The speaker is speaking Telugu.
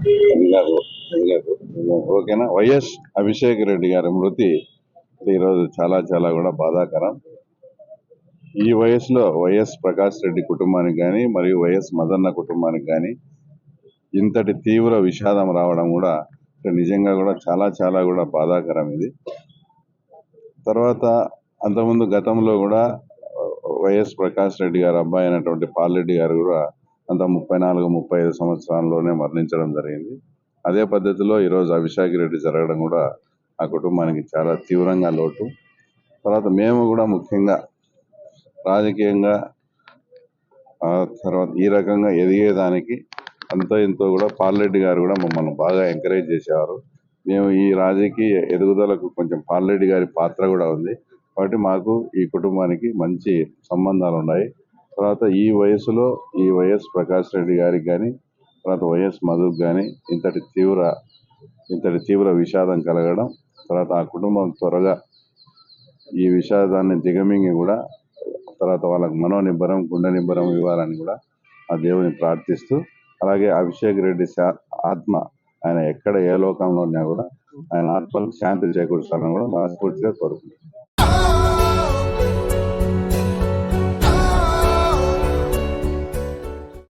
గారు గారు ఓకేనా. వైఎస్ అభిషేక్ రెడ్డి గారి మృతి ఈరోజు చాలా చాలా కూడా బాధాకరం. ఈ వయసులో వైఎస్ ప్రకాష్ రెడ్డి కుటుంబానికి కానీ మరియు వైఎస్ మదన్న కుటుంబానికి కానీ ఇంతటి తీవ్ర విషాదం రావడం కూడా నిజంగా కూడా చాలా చాలా కూడా బాధాకరం ఇది. తర్వాత అంతకుముందు గతంలో కూడా వైఎస్ ప్రకాష్ రెడ్డి గారు అబ్బాయి అయినటువంటి పాల్రెడ్డి గారు కూడా అంత 34-35 సంవత్సరాల్లోనే మరణించడం జరిగింది. అదే పద్ధతిలో ఈరోజు అభిషేక్ రెడ్డి జరగడం కూడా ఆ కుటుంబానికి చాలా తీవ్రంగా లోటు. తర్వాత మేము కూడా ముఖ్యంగా రాజకీయంగా తర్వాత ఈ రకంగా ఎదిగేదానికి అంతో ఇంతో కూడా పాల్రెడ్డి గారు కూడా మమ్మల్ని బాగా ఎంకరేజ్ చేసేవారు. మేము ఈ రాజకీయ ఎదుగుదలకు కొంచెం పాల్రెడ్డి గారి పాత్ర కూడా ఉంది కాబట్టి మాకు ఈ కుటుంబానికి మంచి సంబంధాలు ఉన్నాయి. తర్వాత ఈ వయసులో ఈ వైఎస్ ప్రకాష్ రెడ్డి గారికి కానీ తర్వాత వైఎస్ మధుకు కానీ ఇంతటి తీవ్ర విషాదం కలగడం, తర్వాత ఆ కుటుంబం త్వరగా ఈ విషాదాన్ని దిగమింగి కూడా తర్వాత వాళ్ళకు మనోనిబ్బరం గుండె నిబ్బరం ఇవ్వాలని కూడా ఆ దేవుని ప్రార్థిస్తూ, అలాగే అభిషేక్ రెడ్డి ఆత్మ ఆయన ఎక్కడ ఏ లోకంలో ఉన్నా కూడా ఆయన ఆత్మకు శాంతి చేకూర్చాలని కూడా మనస్ఫూర్తిగా కోరుకుంటున్నాను.